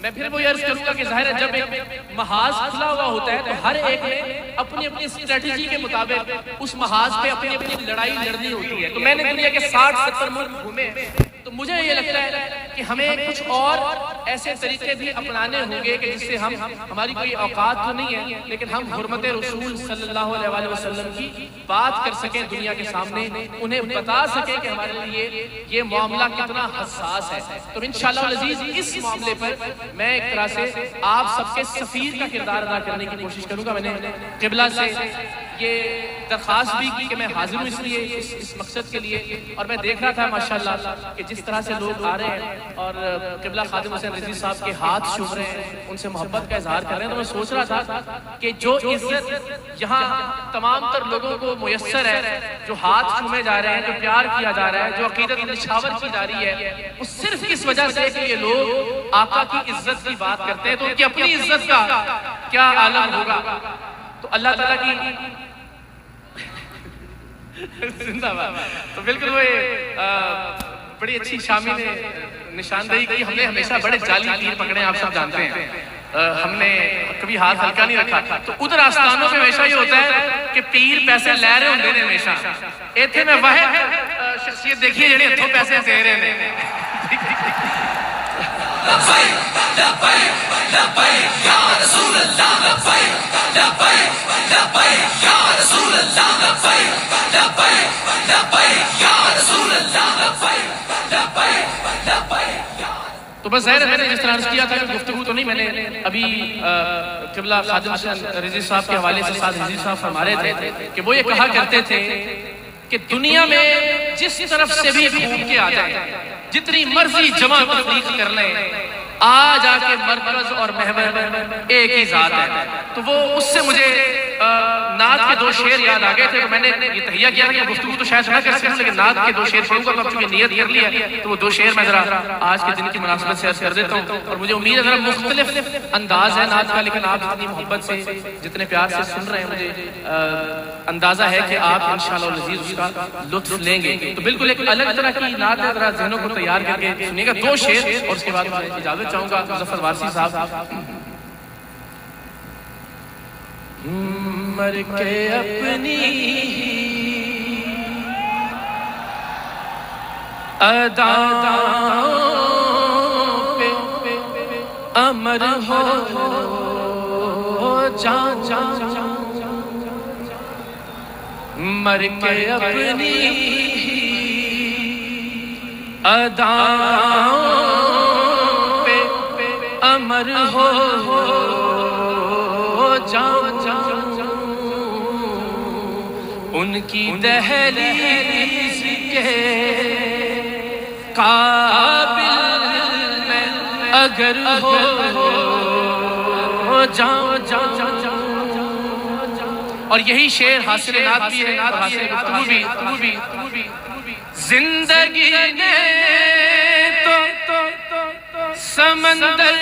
میں پھر وہ عرض کروں گا کہ ظاہر ہے جب ایک محاذ کھلا ہوا ہوتا ہے تو ہر ایک نے اپنی اپنی اسٹریٹجی کے مطابق اس محاذ پہ اپنی اپنی لڑائی لڑنی ہوتی ہے. تو میں نے دنیا کے 60-70 ملک گھومے تو مجھے یہ لگتا ہے کہ ہمیں کچھ اور ایسے طریقے بھی اپنانے ہوں گے کہ جس سے ہماری کوئی اوقات تو نہیں ہے لیکن ہم حرمت رسول صلی اللہ علیہ وسلم کی بات کر سکیں دنیا کے سامنے, انہیں بتا سکیں کہ ہمارے لیے یہ معاملہ کتنا حساس ہے. تو انشاءاللہ العزیز اس معاملے پر میں ایک طرح سے آپ سب کے سفیر کا کردار ادا کرنے کی کوشش کروں گا. میں نے قبلہ سے یہ درخواست بھی کی کہ میں حاضر ہوں اس لیے اس مقصد کے لیے, اور میں دیکھ رہا تھا ماشاءاللہ کہ جس طرح سے لوگ آ رہے ہیں اور قبلہ خادم حسین رضوی صاحب کے ہاتھ چھو رہے ہیں, ان سے محبت کا اظہار کر رہے ہیں. تو میں سوچ رہا تھا کہ جو عزت یہاں تمام تر لوگوں کو میسر ہے, جو ہاتھ چھومے جا رہے ہیں, جو پیار کیا جا رہا ہے, جو عقیدت نشاور کی جا رہی ہے, وہ صرف اس وجہ سے کہ یہ لوگ آقا کی عزت کی بات کرتے ہیں تو ان کی اپنی عزت کا کیا عالم ہوگا. تو اللہ تعالیٰ کی زندہ باد. تو بالکل وہ بڑی اچھی شامی نے نشاندہی کی. ہم نے ہمیشہ بڑے جعلی پیر پکڑے, آپ سب جانتے ہیں, ہم نے کبھی ہاتھ ہلکا نہیں رکھا. تو ادھر آستانوں میں ہمیشہ یہ ہوتا ہے کہ پیر پیسے لے رہے ہوندے نے ہمیشہ. ایتھے میں واحد شخصیت دیکھیے جڑے ہتھوں پیسے دے رہے ہیں. لبیک لبیک لبیک یا رسول اللہ, لبیک لبیک لبیک یا رسول اللہ, لبیک لبیک لبیک یا رسول اللہ, لبیک لبیک لبیک. تو بس ظاہر ہے میں نے جس طرح عرض کیا تھا کہ گفتگو تو نہیں, میں نے ابھی قبلہ خادم حسین رضوی صاحب کے حوالے سے ساتھ رضوی صاحب فرما رہے تھے کہ وہ یہ کہا کرتے تھے کہ دنیا میں جس طرف سے بھی گھوم کے آ جائے, جتنی مرضی جمع تفریق کر لیں, آ جا کے مرکز اور محور ایک ہی ذات ہے. تو وہ اس سے مجھے نعت کے 2 شعر یاد آ گئے تھے. تو میں نے یہ تہیہ کیا کہ گفتگو تو شاید نہ کر سکوں لیکن نعت کے 2 شعر پڑھوں گا. تو اب چونکہ نیت کر لی ہے تو وہ 2 شعر میں ذرا آج کے دن کی مناسبت سے عرض کر دیتا ہوں. اور مجھے امید ہے ذرا مختلف انداز ہے نعت کا, لیکن آپ جتنی محبت سے جتنے پیار سے سن رہے ہیں مجھے اندازہ ہے کہ آپ انشاءاللہ العزیز اس کا لطف لیں گے. تو بالکل ایک الگ طرح کی نعت ہے, ذرا ذہنوں کو تیار کر کے سنیے گا. 2 شعر اور اس کے بعد میں اجازت چاہوں گا مظفر وارثی صاحب. مر کے اپنی اداؤں پہ امر ہو جان جان, مر کے اپنی اداؤں امر ہو جان جان, ان کی دہلیز کے قابل میں اگر ہو جان جان. اور یہی شعر حاصل نعت بھی ہے اور حاصل گفتگو بھی. زندگی نے تو سمندر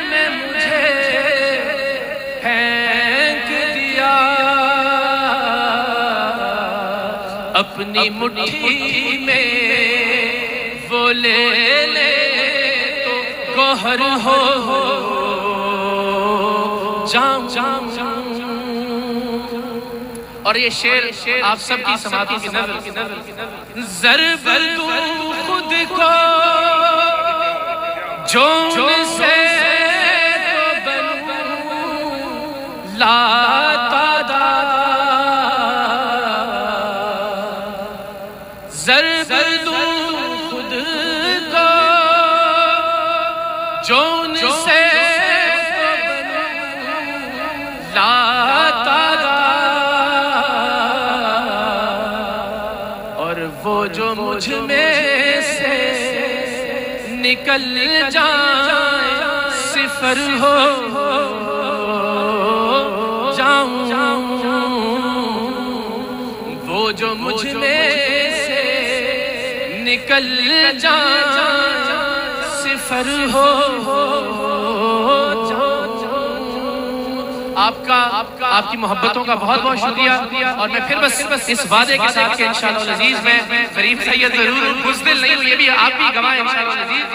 میں مجھے پھینک دیا, اپنی مٹھی میں وہ لے لے تو گوہر ہو جام جام. اور یہ شعر آپ سب کی سماعتوں کی نظر ضرب تو خود کو جون سے تو بنوں لا تعداد, ضرب تو خود کو جون سے تو بنوں لا تعداد, وہ جو مجھ میں سے نکل جائے صفر ہو جاؤں, وہ جو مجھ میں سے نکل جائے صفر ہو جاؤں. آپ کی محبتوں کا بہت بہت شکریہ، اور میں پھر بس اس وعدے کے ساتھ کہ انشاءاللہ العزیز میں غریب سید ضرور بزدل نہیں ہوں، یہ بھی آپ بھی گواہ ہیں انشاءاللہ العزیز،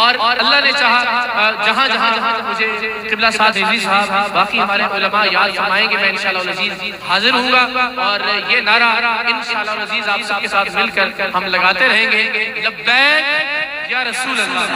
اور اللہ نے چاہا جہاں جہاں مجھے قبلہ سعد رضوی صاحب باقی ہمارے علماء یاد فرمائیں گے، میں انشاءاللہ العزیز حاضر ہوں گا، اور یہ نعرہ انشاءاللہ العزیز آپ سب کے ساتھ مل کر ہم لگاتے رہیں گے، لبیک یا رسول اللہ۔